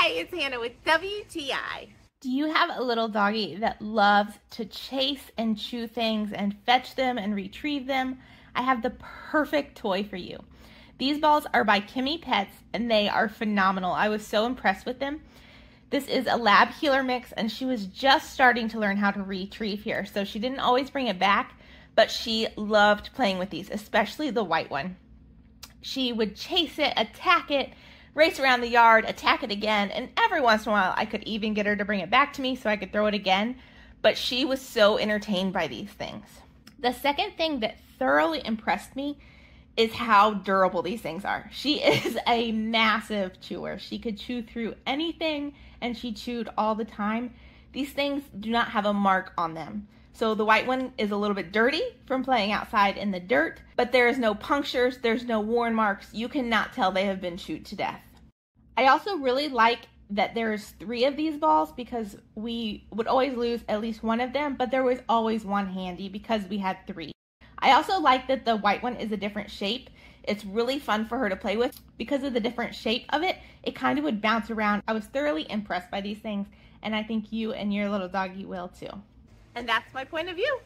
Hi, it's Hannah with WTI. Do you have a little doggy that loves to chase and chew things and fetch them and retrieve them? I have the perfect toy for you. These balls are by Kimee Pets and they are phenomenal. I was so impressed with them. This is a lab heeler mix and she was just starting to learn how to retrieve here. So she didn't always bring it back, but she loved playing with these, especially the white one. She would chase it, attack it, race around the yard, attack it again, and every once in a while I could even get her to bring it back to me so I could throw it again, but she was so entertained by these things. The second thing that thoroughly impressed me is how durable these things are. She is a massive chewer. She could chew through anything, and she chewed all the time. These things do not have a mark on them. So the white one is a little bit dirty from playing outside in the dirt, but there is no punctures, there's no worn marks. You cannot tell they have been chewed to death. I also really like that there's 3 of these balls because we would always lose at least one of them, but there was always one handy because we had 3. I also like that the white one is a different shape. It's really fun for her to play with. Because of the different shape of it, it kind of would bounce around. I was thoroughly impressed by these things, and I think you and your little doggy will too. And that's my point of view.